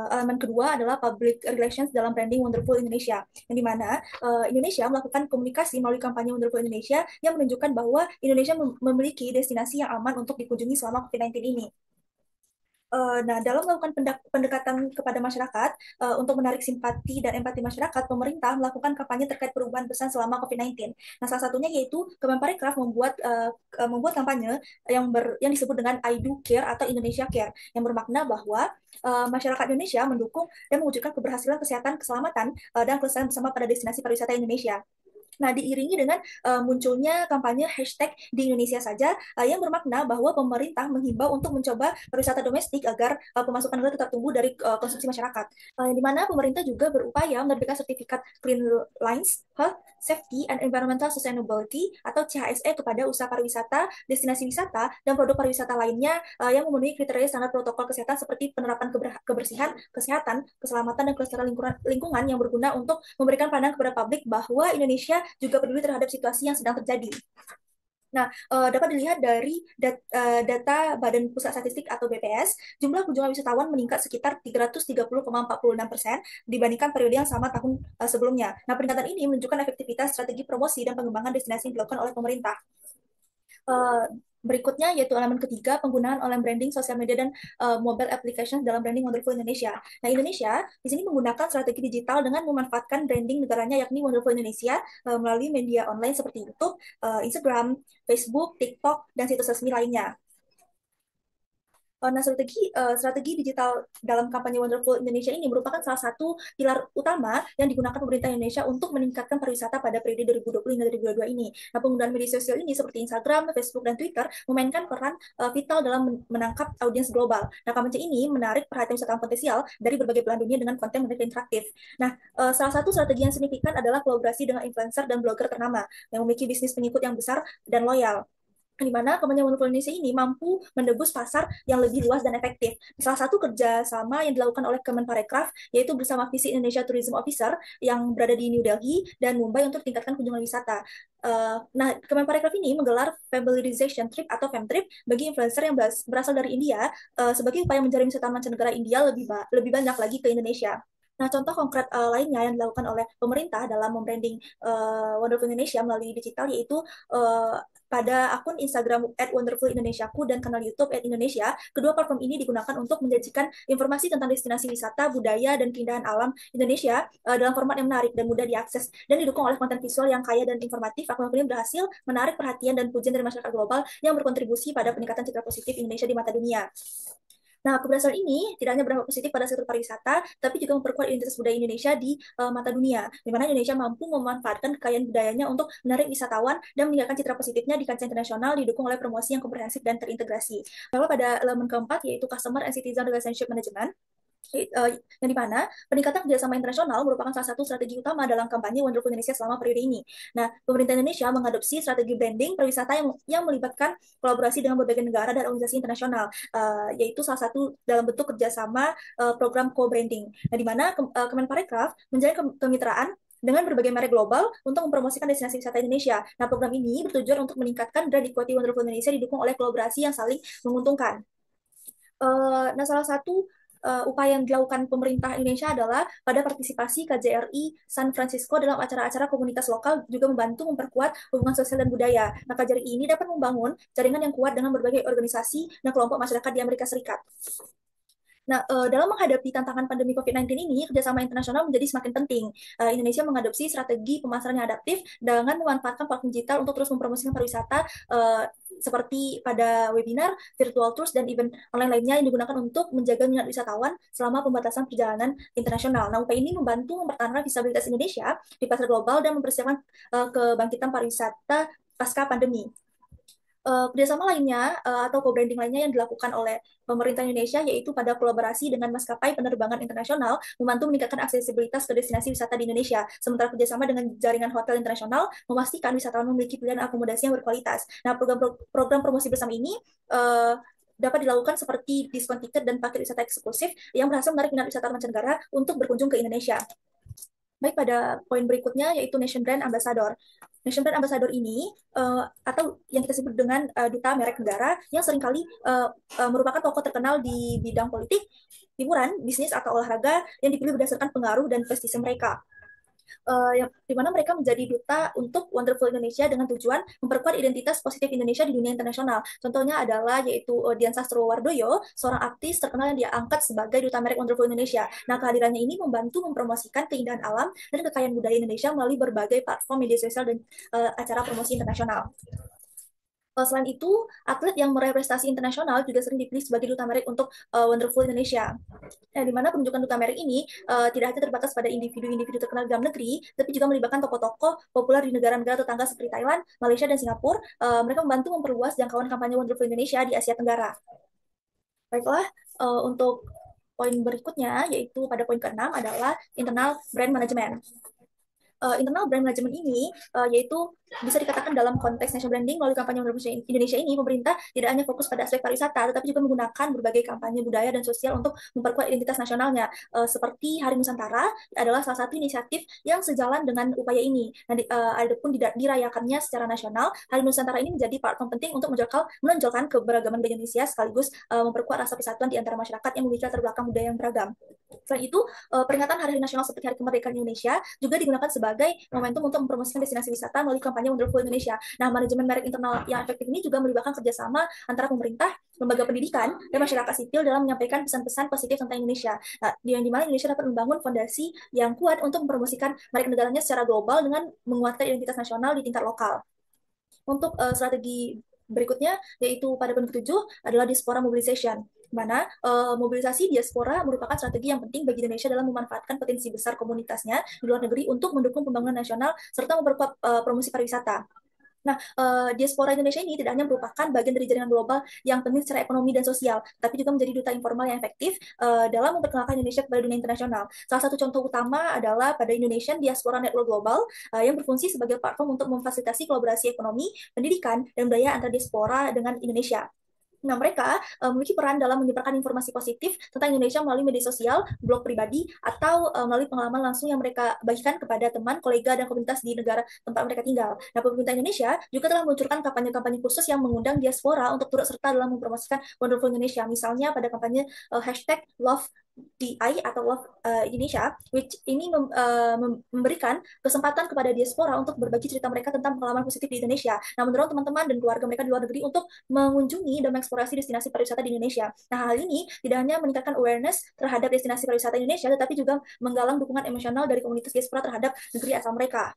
elemen kedua adalah public relations dalam branding Wonderful Indonesia, yang dimana Indonesia melakukan komunikasi melalui kampanye Wonderful Indonesia yang menunjukkan bahwa Indonesia memiliki destinasi yang aman untuk dikunjungi selama COVID-19 ini. Nah, dalam melakukan pendekatan kepada masyarakat untuk menarik simpati dan empati masyarakat, pemerintah melakukan kampanye terkait perubahan pesan selama COVID-19. Nah, salah satunya yaitu Kemenparekraf membuat kampanye yang disebut dengan I Do Care atau Indonesia Care, yang bermakna bahwa masyarakat Indonesia mendukung dan mewujudkan keberhasilan kesehatan, keselamatan, dan kelestarian bersama pada destinasi pariwisata Indonesia. Nah, diiringi dengan munculnya kampanye hashtag di Indonesia saja yang bermakna bahwa pemerintah menghimbau untuk mencoba pariwisata domestik agar pemasukan negara tetap tumbuh dari konsumsi masyarakat. Di mana pemerintah juga berupaya menerbitkan sertifikat Clean Lines, Health, Safety, and Environmental Sustainability atau CHSE kepada usaha pariwisata, destinasi wisata, dan produk pariwisata lainnya yang memenuhi kriteria standar protokol kesehatan seperti penerapan kebersihan, kesehatan, keselamatan, dan kelestarian lingkungan yang berguna untuk memberikan pandangan kepada publik bahwa Indonesia juga peduli terhadap situasi yang sedang terjadi. Nah, dapat dilihat dari data Badan Pusat Statistik atau BPS, jumlah kunjungan wisatawan meningkat sekitar 330,46% dibandingkan periode yang sama tahun sebelumnya. Nah, peningkatan ini menunjukkan efektivitas strategi promosi dan pengembangan destinasi yang dilakukan oleh pemerintah. Berikutnya yaitu elemen ketiga, penggunaan online branding, sosial media, dan mobile application dalam branding Wonderful Indonesia. Nah, Indonesia di sini menggunakan strategi digital dengan memanfaatkan branding negaranya yakni Wonderful Indonesia melalui media online seperti YouTube, Instagram, Facebook, TikTok, dan situs resmi lainnya. Nah, strategi digital dalam kampanye Wonderful Indonesia ini merupakan salah satu pilar utama yang digunakan pemerintah Indonesia untuk meningkatkan pariwisata pada periode 2020 hingga 2022 ini. Nah, penggunaan media sosial ini seperti Instagram, Facebook, dan Twitter memainkan peran vital dalam menangkap audiens global. Nah, kampanye ini menarik perhatian wisatawan potensial dari berbagai belahan dunia dengan konten menarik interaktif. Nah, salah satu strategi yang signifikan adalah kolaborasi dengan influencer dan blogger ternama yang memiliki bisnis pengikut yang besar dan loyal, di mana kampanye Wonderful Indonesia ini mampu menembus pasar yang lebih luas dan efektif. Salah satu kerjasama yang dilakukan oleh Kemenparekraf yaitu bersama Visit Indonesia Tourism Officer yang berada di New Delhi dan Mumbai untuk tingkatkan kunjungan wisata. Nah, Kemenparekraf ini menggelar Familiarization Trip atau FEM Trip bagi influencer yang berasal dari India sebagai upaya menjaring wisatawan mancanegara India lebih banyak lagi ke Indonesia. Nah, contoh konkret lainnya yang dilakukan oleh pemerintah dalam membranding Wonderful Indonesia melalui digital yaitu pada akun Instagram @wonderfulindonesiaku dan kanal YouTube @indonesia, kedua platform ini digunakan untuk menyajikan informasi tentang destinasi wisata, budaya, dan keindahan alam Indonesia dalam format yang menarik dan mudah diakses dan didukung oleh konten visual yang kaya dan informatif. Akun ini berhasil menarik perhatian dan pujian dari masyarakat global yang berkontribusi pada peningkatan citra positif Indonesia di mata dunia. Nah, keberhasilan ini tidak hanya berdampak positif pada sektor pariwisata, tapi juga memperkuat identitas budaya Indonesia di mata dunia, di mana Indonesia mampu memanfaatkan kekayaan budayanya untuk menarik wisatawan dan meningkatkan citra positifnya di kancah internasional, didukung oleh promosi yang komprehensif dan terintegrasi. Lalu pada elemen keempat, yaitu Customer and Citizen Relationship Management, yang dimana peningkatan kerjasama internasional merupakan salah satu strategi utama dalam kampanye Wonderful Indonesia selama periode ini. Nah, pemerintah Indonesia mengadopsi strategi branding pariwisata yang melibatkan kolaborasi dengan berbagai negara dan organisasi internasional, yaitu salah satu dalam bentuk kerjasama program co-branding. Nah, di mana Kemenparekraf menjalin kemitraan dengan berbagai merek global untuk mempromosikan destinasi wisata Indonesia. Nah, program ini bertujuan untuk meningkatkan brand equity Wonderful Indonesia didukung oleh kolaborasi yang saling menguntungkan. Nah, salah satu upaya yang dilakukan pemerintah Indonesia adalah pada partisipasi KJRI San Francisco dalam acara-acara komunitas lokal juga membantu memperkuat hubungan sosial dan budaya. Nah, KJRI ini dapat membangun jaringan yang kuat dengan berbagai organisasi dan kelompok masyarakat di Amerika Serikat. Nah, dalam menghadapi tantangan pandemi COVID-19 ini, kerjasama internasional menjadi semakin penting. Indonesia mengadopsi strategi pemasaran yang adaptif dengan memanfaatkan platform digital untuk terus mempromosikan pariwisata seperti pada webinar, virtual tours, dan event online lainnya yang digunakan untuk menjaga minat wisatawan selama pembatasan perjalanan internasional. Nah, upaya ini membantu mempertahankan visibilitas Indonesia di pasar global dan mempersiapkan kebangkitan pariwisata pasca pandemi. Kerjasama lainnya atau co-branding lainnya yang dilakukan oleh pemerintah Indonesia yaitu pada kolaborasi dengan maskapai penerbangan internasional membantu meningkatkan aksesibilitas ke destinasi wisata di Indonesia. Sementara kerjasama dengan jaringan hotel internasional memastikan wisatawan memiliki pilihan akomodasi yang berkualitas. Nah, program promosi bersama ini dapat dilakukan seperti diskon tiket dan paket wisata eksklusif yang berhasil menarik minat wisatawan mancanegara untuk berkunjung ke Indonesia. Baik, pada poin berikutnya yaitu Nation Brand Ambassador. Nation Brand Ambassador ini atau yang kita sebut dengan duta merek negara yang seringkali merupakan tokoh terkenal di bidang politik, hiburan, bisnis atau olahraga yang dipilih berdasarkan pengaruh dan prestise mereka. Yang dimana mereka menjadi duta untuk Wonderful Indonesia dengan tujuan memperkuat identitas positif Indonesia di dunia internasional. Contohnya adalah yaitu Dian Sastrowardoyo, seorang artis terkenal yang diangkat sebagai duta merek Wonderful Indonesia. Nah, kehadirannya ini membantu mempromosikan keindahan alam dan kekayaan budaya Indonesia melalui berbagai platform media sosial dan acara promosi internasional. Selain itu, atlet yang meraih prestasi internasional juga sering dipilih sebagai duta merek untuk Wonderful Indonesia. Nah, di mana penunjukan duta merek ini tidak hanya terbatas pada individu-individu terkenal dalam negeri, tapi juga melibatkan tokoh-tokoh populer di negara-negara tetangga seperti Thailand, Malaysia, dan Singapura. Mereka membantu memperluas jangkauan kampanye Wonderful Indonesia di Asia Tenggara. Baiklah, untuk poin berikutnya, yaitu pada poin ke-6 adalah internal brand management. Internal brand management ini yaitu bisa dikatakan dalam konteks national branding melalui kampanye Indonesia ini, pemerintah tidak hanya fokus pada aspek pariwisata, tetapi juga menggunakan berbagai kampanye budaya dan sosial untuk memperkuat identitas nasionalnya. Seperti Hari Nusantara adalah salah satu inisiatif yang sejalan dengan upaya ini. Nah, adapun dirayakannya secara nasional, Hari Nusantara ini menjadi platform penting untuk menonjolkan keberagaman budaya Indonesia sekaligus memperkuat rasa persatuan di antara masyarakat yang memiliki latar belakang budaya yang beragam. Selain itu, peringatan hari-hari nasional seperti Hari Kemerdekaan Indonesia juga digunakan sebagai momentum untuk mempromosikan destinasi wisata melalui kampanye Wonderful Indonesia. Nah, manajemen merek internal yang efektif ini juga melibatkan kerjasama antara pemerintah, lembaga pendidikan, dan masyarakat sipil dalam menyampaikan pesan-pesan positif tentang Indonesia. Nah, di mana Indonesia dapat membangun fondasi yang kuat untuk mempromosikan merek negaranya secara global dengan menguatkan identitas nasional di tingkat lokal. Untuk strategi berikutnya, yaitu pada poin ke-7 adalah diaspora mobilization, mana mobilisasi diaspora merupakan strategi yang penting bagi Indonesia dalam memanfaatkan potensi besar komunitasnya di luar negeri untuk mendukung pembangunan nasional serta memperkuat promosi pariwisata. Nah, diaspora Indonesia ini tidak hanya merupakan bagian dari jaringan global yang penting secara ekonomi dan sosial, tapi juga menjadi duta informal yang efektif dalam memperkenalkan Indonesia kepada dunia internasional. Salah satu contoh utama adalah pada Indonesian Diaspora Network Global yang berfungsi sebagai platform untuk memfasilitasi kolaborasi ekonomi, pendidikan, dan budaya antara diaspora dengan Indonesia. Nah, mereka memiliki peran dalam menyebarkan informasi positif tentang Indonesia melalui media sosial, blog pribadi, atau melalui pengalaman langsung yang mereka bagikan kepada teman, kolega, dan komunitas di negara tempat mereka tinggal. Nah, pemerintah Indonesia juga telah meluncurkan kampanye-kampanye khusus yang mengundang diaspora untuk turut serta dalam mempromosikan Wonderful Indonesia. Misalnya pada kampanye hashtag Love WDI atau Love Indonesia, which ini memberikan kesempatan kepada diaspora untuk berbagi cerita mereka tentang pengalaman positif di Indonesia. Nah, mendorong teman-teman dan keluarga mereka di luar negeri untuk mengunjungi dan mengeksplorasi destinasi pariwisata di Indonesia. Nah, hal ini tidak hanya meningkatkan awareness terhadap destinasi pariwisata Indonesia, tetapi juga menggalang dukungan emosional dari komunitas diaspora terhadap negeri asal mereka.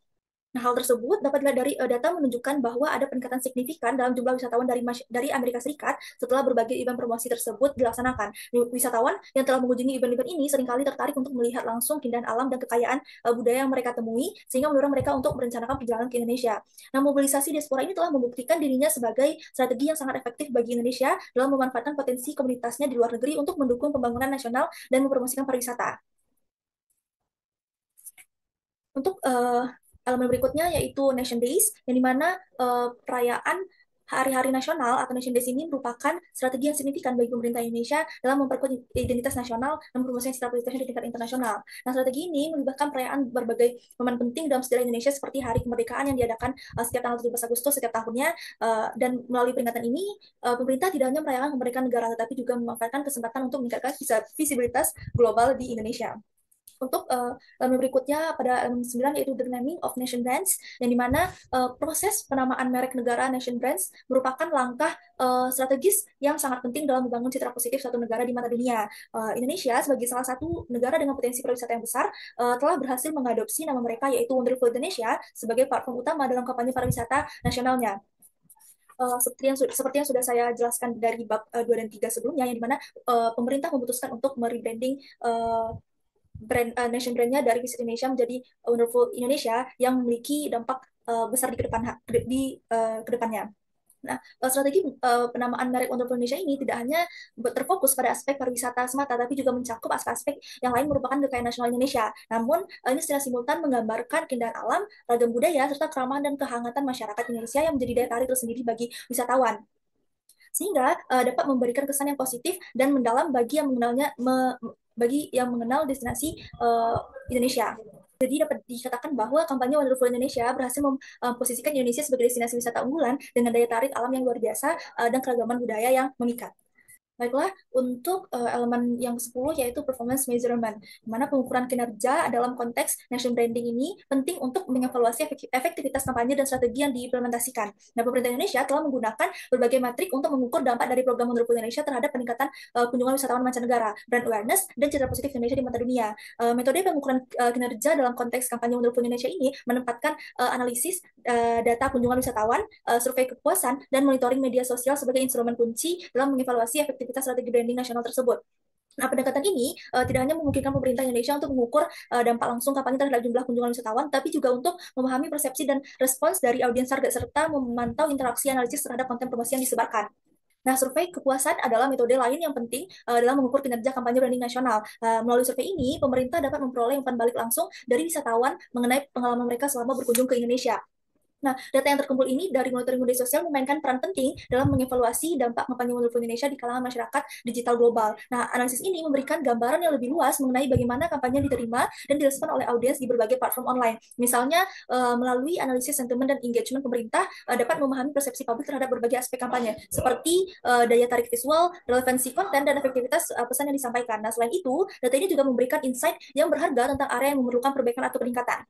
Nah, hal tersebut dapat dilihat dari data menunjukkan bahwa ada peningkatan signifikan dalam jumlah wisatawan dari Amerika Serikat setelah berbagai event promosi tersebut dilaksanakan. Wisatawan yang telah mengunjungi event-event ini seringkali tertarik untuk melihat langsung keindahan alam dan kekayaan budaya yang mereka temui, sehingga mendorong mereka untuk merencanakan perjalanan ke Indonesia. Nah, mobilisasi diaspora ini telah membuktikan dirinya sebagai strategi yang sangat efektif bagi Indonesia dalam memanfaatkan potensi komunitasnya di luar negeri untuk mendukung pembangunan nasional dan mempromosikan pariwisata. Untuk elemen berikutnya yaitu Nation Days, yang dimana perayaan hari-hari nasional atau Nation Days ini merupakan strategi yang signifikan bagi pemerintah Indonesia dalam memperkuat identitas nasional dan mempromosikan citra positifnya di tingkat internasional. Nah, strategi ini melibatkan perayaan berbagai momen penting dalam sejarah Indonesia seperti Hari Kemerdekaan yang diadakan setiap tanggal 17 Agustus setiap tahunnya, dan melalui peringatan ini pemerintah tidak hanya merayakan kemerdekaan negara tetapi juga memanfaatkan kesempatan untuk meningkatkan visibilitas global di Indonesia. Untuk elemen berikutnya pada elemen 9 yaitu the naming of nation brands, yang dimana proses penamaan merek negara nation brands merupakan langkah strategis yang sangat penting dalam membangun citra positif suatu negara di mata dunia. Indonesia sebagai salah satu negara dengan potensi pariwisata yang besar telah berhasil mengadopsi nama mereka yaitu Wonderful Indonesia sebagai platform utama dalam kampanye pariwisata nasionalnya. Seperti yang sudah saya jelaskan dari bab 2 dan 3 sebelumnya, yang dimana pemerintah memutuskan untuk merebranding nation brandnya dari Visit Indonesia menjadi Wonderful Indonesia yang memiliki dampak besar di kedepannya. Nah, strategi penamaan merek Wonderful Indonesia ini tidak hanya terfokus pada aspek pariwisata semata, tapi juga mencakup aspek-aspek yang lain merupakan kekayaan nasional Indonesia. Namun, ini secara simultan menggambarkan keindahan alam, ragam budaya, serta keramahan dan kehangatan masyarakat Indonesia yang menjadi daya tarik tersendiri bagi wisatawan, sehingga dapat memberikan kesan yang positif dan mendalam bagi yang mengenal destinasi Indonesia. Jadi dapat dikatakan bahwa kampanye Wonderful Indonesia berhasil memposisikan Indonesia sebagai destinasi wisata unggulan dengan daya tarik alam yang luar biasa dan keragaman budaya yang memikat. Baiklah, untuk elemen yang ke-10 yaitu performance measurement, di mana pengukuran kinerja dalam konteks nation branding ini penting untuk mengevaluasi efektivitas kampanye dan strategi yang diimplementasikan. Nah, pemerintah Indonesia telah menggunakan berbagai metrik untuk mengukur dampak dari program Wonderful Indonesia terhadap peningkatan kunjungan wisatawan mancanegara, brand awareness, dan citra positif Indonesia di mata dunia. Metode pengukuran kinerja dalam konteks kampanye Wonderful Indonesia ini menempatkan analisis data kunjungan wisatawan, survei kepuasan, dan monitoring media sosial sebagai instrumen kunci dalam mengevaluasi efektivitas strategi branding nasional tersebut. Nah, pendekatan ini tidak hanya memungkinkan pemerintah Indonesia untuk mengukur dampak langsung kampanye terhadap jumlah kunjungan wisatawan, tapi juga untuk memahami persepsi dan respons dari audiens target serta memantau interaksi analisis terhadap konten promosi yang disebarkan. Nah, survei kepuasan adalah metode lain yang penting dalam mengukur kinerja kampanye branding nasional. Melalui survei ini, pemerintah dapat memperoleh umpan balik langsung dari wisatawan mengenai pengalaman mereka selama berkunjung ke Indonesia. Nah, data yang terkumpul ini dari monitoring media sosial memainkan peran penting dalam mengevaluasi dampak kampanye Wonderful Indonesia di kalangan masyarakat digital global. Nah, analisis ini memberikan gambaran yang lebih luas mengenai bagaimana kampanye diterima dan direspon oleh audiens di berbagai platform online. Misalnya, melalui analisis sentimen dan engagement pemerintah dapat memahami persepsi publik terhadap berbagai aspek kampanye, seperti daya tarik visual, relevansi konten, dan efektivitas pesan yang disampaikan. Nah, selain itu, data ini juga memberikan insight yang berharga tentang area yang memerlukan perbaikan atau peningkatan,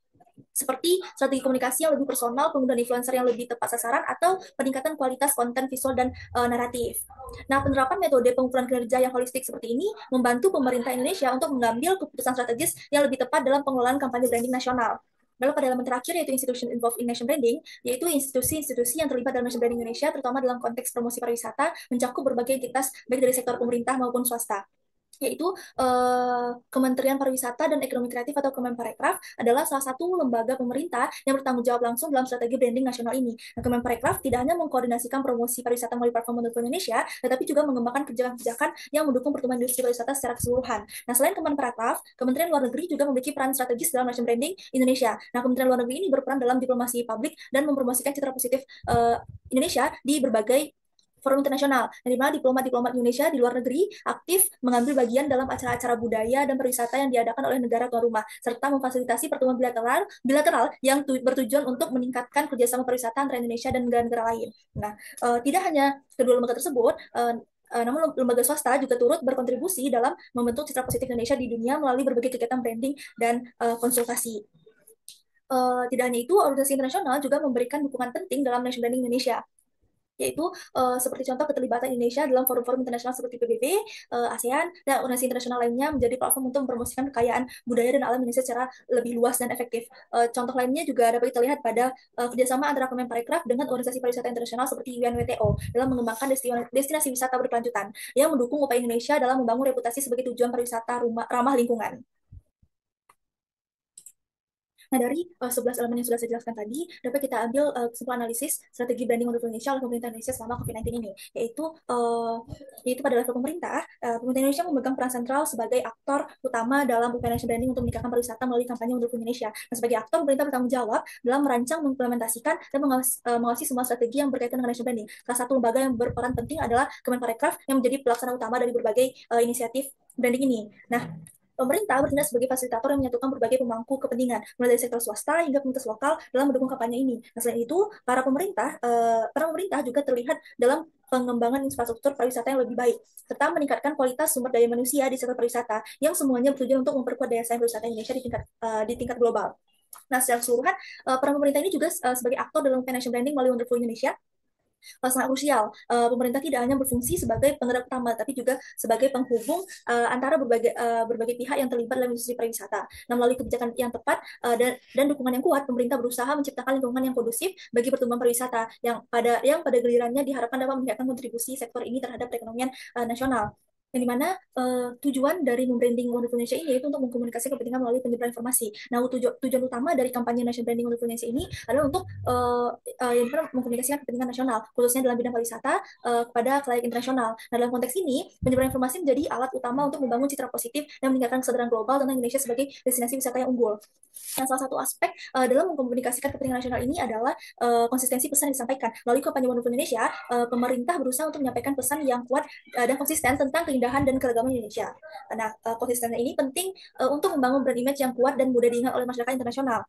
seperti strategi komunikasi yang lebih personal, penggunaan influencer yang lebih tepat sasaran, atau peningkatan kualitas konten visual dan naratif. Nah, penerapan metode pengukuran kinerja yang holistik seperti ini membantu pemerintah Indonesia untuk mengambil keputusan strategis yang lebih tepat dalam pengelolaan kampanye branding nasional. Lalu pada elemen terakhir yaitu institution involved in nation branding, yaitu institusi-institusi yang terlibat dalam nation branding Indonesia, terutama dalam konteks promosi pariwisata, mencakup berbagai entitas baik dari sektor pemerintah maupun swasta, yaitu Kementerian Pariwisata dan Ekonomi Kreatif atau Kemenparekraf adalah salah satu lembaga pemerintah yang bertanggung jawab langsung dalam strategi branding nasional ini. Nah, Kemenparekraf tidak hanya mengkoordinasikan promosi pariwisata melalui platform Wonderful Indonesia, tetapi juga mengembangkan kebijakan-kebijakan yang mendukung pertumbuhan industri pariwisata secara keseluruhan. Nah, selain Kemenparekraf, Kementerian Luar Negeri juga memiliki peran strategis dalam nation branding Indonesia. Nah, Kementerian Luar Negeri ini berperan dalam diplomasi publik dan mempromosikan citra positif Indonesia di berbagai forum internasional, di mana diplomat-diplomat Indonesia di luar negeri aktif mengambil bagian dalam acara-acara budaya dan pariwisata yang diadakan oleh negara tuan rumah, serta memfasilitasi pertemuan bilateral yang bertujuan untuk meningkatkan kerjasama pariwisata antara Indonesia dan negara-negara lain. Nah, tidak hanya kedua lembaga tersebut, namun lembaga swasta juga turut berkontribusi dalam membentuk citra positif Indonesia di dunia melalui berbagai kegiatan branding dan konsultasi. Tidak hanya itu, organisasi internasional juga memberikan dukungan penting dalam nation branding Indonesia, yaitu seperti contoh keterlibatan Indonesia dalam forum-forum internasional seperti PBB, ASEAN, dan organisasi internasional lainnya menjadi platform untuk mempromosikan kekayaan budaya dan alam Indonesia secara lebih luas dan efektif. Contoh lainnya juga dapat kita lihat pada kerjasama antara Kemenparekraf dengan organisasi pariwisata internasional seperti UNWTO dalam mengembangkan destinasi wisata berkelanjutan yang mendukung upaya Indonesia dalam membangun reputasi sebagai tujuan pariwisata ramah lingkungan. Nah, dari 11 elemen yang sudah saya jelaskan tadi, dapat kita ambil kesimpulan analisis strategi branding untuk Indonesia oleh pemerintah Indonesia selama COVID-19 ini, yaitu pada level pemerintah, pemerintah Indonesia memegang peran sentral sebagai aktor utama dalam upaya national branding untuk meningkatkan pariwisata melalui kampanye untuk Indonesia. Nah, sebagai aktor, pemerintah bertanggung jawab dalam merancang, mengimplementasikan, dan mengawasi semua strategi yang berkaitan dengan national branding. Salah satu lembaga yang berperan penting adalah Kemenparekraf yang menjadi pelaksana utama dari berbagai inisiatif branding ini. Nah, pemerintah bertindak sebagai fasilitator yang menyatukan berbagai pemangku kepentingan, mulai dari sektor swasta hingga komunitas lokal dalam mendukung kampanye ini. Nah, selain itu, para pemerintah juga terlihat dalam pengembangan infrastruktur pariwisata yang lebih baik, serta meningkatkan kualitas sumber daya manusia di sektor pariwisata, yang semuanya bertujuan untuk memperkuat daya saing pariwisata Indonesia di tingkat global. Nah, secara keseluruhan, peran pemerintah ini juga sebagai aktor dalam financial branding melalui Wonderful Indonesia sangat krusial. Pemerintah tidak hanya berfungsi sebagai penggerak utama, tapi juga sebagai penghubung antara berbagai pihak yang terlibat dalam industri pariwisata. Nah, melalui kebijakan yang tepat dan dukungan yang kuat, pemerintah berusaha menciptakan lingkungan yang kondusif bagi pertumbuhan pariwisata yang pada gilirannya diharapkan dapat meningkatkan kontribusi sektor ini terhadap perekonomian nasional. Yang dimana tujuan dari membranding Wonderful Indonesia ini yaitu untuk mengkomunikasikan kepentingan melalui penyebaran informasi. Nah, tujuan utama dari kampanye National Branding Wonderful Indonesia ini adalah untuk yang mengkomunikasikan kepentingan nasional, khususnya dalam bidang pariwisata kepada klien internasional. Nah, dalam konteks ini, penyebaran informasi menjadi alat utama untuk membangun citra positif dan meningkatkan kesadaran global tentang Indonesia sebagai destinasi wisata yang unggul. Nah, salah satu aspek dalam mengkomunikasikan kepentingan nasional ini adalah konsistensi pesan yang disampaikan. Melalui kampanye Wonderful Indonesia, pemerintah berusaha untuk menyampaikan pesan yang kuat dan konsisten tentang keindahan dan keragaman Indonesia. Nah, konsistensi ini penting untuk membangun brand image yang kuat dan mudah diingat oleh masyarakat internasional.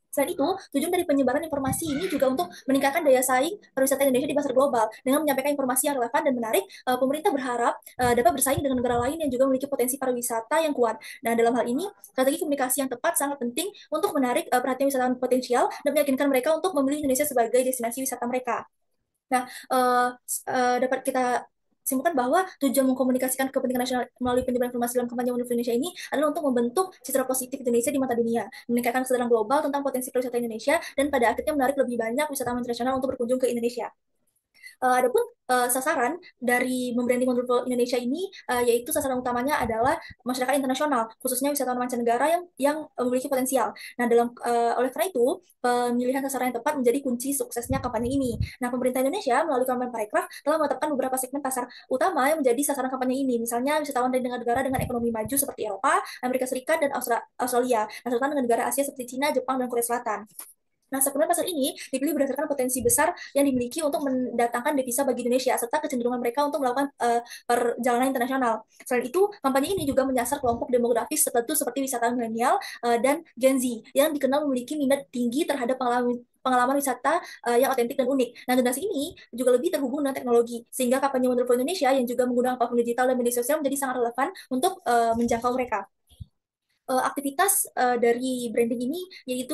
Selain itu, tujuan dari penyebaran informasi ini juga untuk meningkatkan daya saing pariwisata Indonesia di pasar global. Dengan menyampaikan informasi yang relevan dan menarik, pemerintah berharap dapat bersaing dengan negara lain yang juga memiliki potensi pariwisata yang kuat. Nah, dalam hal ini, strategi komunikasi yang tepat sangat penting untuk menarik perhatian wisatawan potensial dan meyakinkan mereka untuk memilih Indonesia sebagai destinasi wisata mereka. Nah, dapat kita simpulkan bahwa tujuan mengkomunikasikan kepentingan nasional melalui penyebaran informasi dalam kampanye Wonderful Indonesia ini adalah untuk membentuk citra positif Indonesia di mata dunia, meningkatkan kesadaran global tentang potensi pariwisata Indonesia, dan pada akhirnya menarik lebih banyak wisatawan internasional untuk berkunjung ke Indonesia. Adapun sasaran dari membranding Wonderful Indonesia ini yaitu sasaran utamanya adalah masyarakat internasional, khususnya wisatawan mancanegara yang memiliki potensial. Nah, oleh karena itu, pemilihan sasaran yang tepat menjadi kunci suksesnya kampanye ini. Nah, pemerintah Indonesia melalui Kemenparekraf telah menetapkan beberapa segmen pasar utama yang menjadi sasaran kampanye ini, misalnya wisatawan dari negara dengan ekonomi maju seperti Eropa, Amerika Serikat, dan Australia, nah, serta dengan negara Asia seperti Cina, Jepang, dan Korea Selatan. Nah, segmen pasar ini dipilih berdasarkan potensi besar yang dimiliki untuk mendatangkan devisa bagi Indonesia, serta kecenderungan mereka untuk melakukan perjalanan internasional. Selain itu, kampanye ini juga menyasar kelompok demografis tertentu seperti wisatawan milenial dan Gen Z, yang dikenal memiliki minat tinggi terhadap pengalaman wisata yang otentik dan unik. Nah, generasi ini juga lebih terhubung dengan teknologi, sehingga kampanye Wonderful Indonesia yang juga menggunakan platform digital dan media sosial menjadi sangat relevan untuk menjangkau mereka. Aktivitas dari branding ini yaitu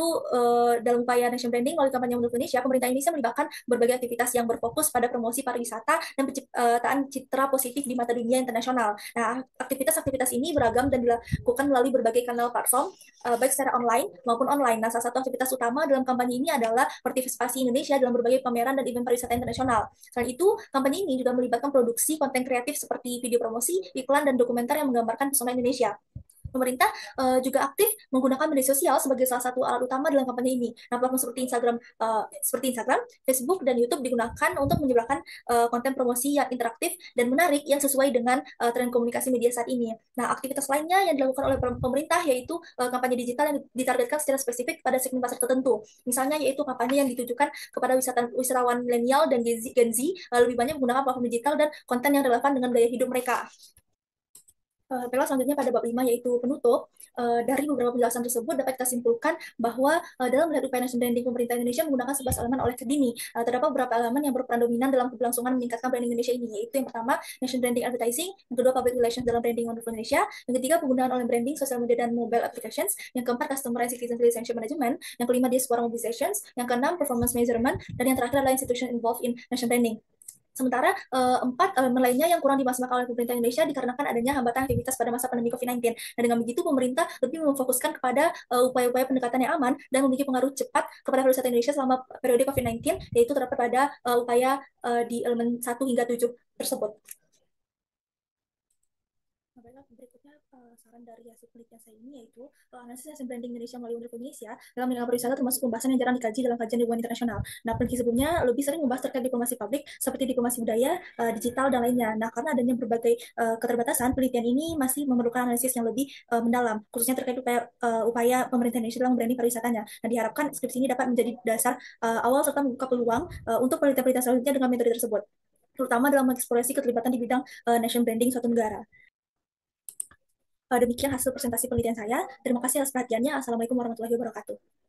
dalam upaya nation branding melalui kampanye Wonderful Indonesia, pemerintah Indonesia melibatkan berbagai aktivitas yang berfokus pada promosi pariwisata dan penciptaan citra positif di mata dunia internasional. Nah, aktivitas-aktivitas ini beragam dan dilakukan melalui berbagai kanal platform, baik secara online maupun online. Nah, salah satu aktivitas utama dalam kampanye ini adalah partisipasi Indonesia dalam berbagai pameran dan event pariwisata internasional. Selain itu, kampanye ini juga melibatkan produksi konten kreatif seperti video promosi, iklan, dan dokumenter yang menggambarkan pesona Indonesia. Pemerintah juga aktif menggunakan media sosial sebagai salah satu alat utama dalam kampanye ini. Nah, platform seperti Instagram, Facebook, dan YouTube digunakan untuk menyebarkan konten promosi yang interaktif dan menarik yang sesuai dengan tren komunikasi media saat ini. Nah, aktivitas lainnya yang dilakukan oleh pemerintah yaitu kampanye digital yang ditargetkan secara spesifik pada segmen pasar tertentu. Misalnya yaitu kampanye yang ditujukan kepada wisatawan milenial dan Gen Z lebih banyak menggunakan platform digital dan konten yang relevan dengan gaya hidup mereka. Baiklah, selanjutnya pada bab 5 yaitu penutup. Dari beberapa penjelasan tersebut dapat kita simpulkan bahwa dalam melihat upaya nation branding pemerintah Indonesia menggunakan 11 elemen oleh Kedini, terdapat beberapa elemen yang berperan dominan dalam keberlangsungan meningkatkan brand Indonesia ini, yaitu yang pertama nation branding advertising, yang kedua public relations dalam branding Wonderful Indonesia, yang ketiga penggunaan oleh branding social media dan mobile applications, yang keempat customer and citizen relationship management, yang kelima diaspora mobilizations, yang keenam performance measurement, dan yang terakhir adalah institution involved in nation branding. Sementara empat elemen lainnya yang kurang dimaksimalkan oleh pemerintah Indonesia dikarenakan adanya hambatan aktivitas pada masa pandemi COVID-19. Nah, dengan begitu pemerintah lebih memfokuskan kepada upaya-upaya pendekatan yang aman dan memiliki pengaruh cepat kepada pariwisata Indonesia selama periode COVID-19, yaitu terdapat pada upaya di elemen 1 hingga 7 tersebut. Baiklah, berikutnya saran dari hasil penelitian saya ini yaitu analisis hasil branding Indonesia melalui Wonderful Indonesia dalam bidang pariwisata termasuk pembahasan yang jarang dikaji dalam kajian hubungan internasional. Nah, peneliti sebelumnya lebih sering membahas terkait diplomasi publik seperti diplomasi budaya, digital, dan lainnya. Nah, karena adanya berbagai keterbatasan, penelitian ini masih memerlukan analisis yang lebih mendalam, khususnya terkait upaya pemerintah Indonesia dalam branding pariwisatanya. Nah, diharapkan skripsi ini dapat menjadi dasar awal serta membuka peluang untuk penelitian-penelitian selanjutnya dengan metode tersebut, terutama dalam mengeksplorasi keterlibatan di bidang nation branding suatu negara. Demikian hasil presentasi penelitian saya. Terima kasih atas perhatiannya. Assalamualaikum warahmatullahi wabarakatuh.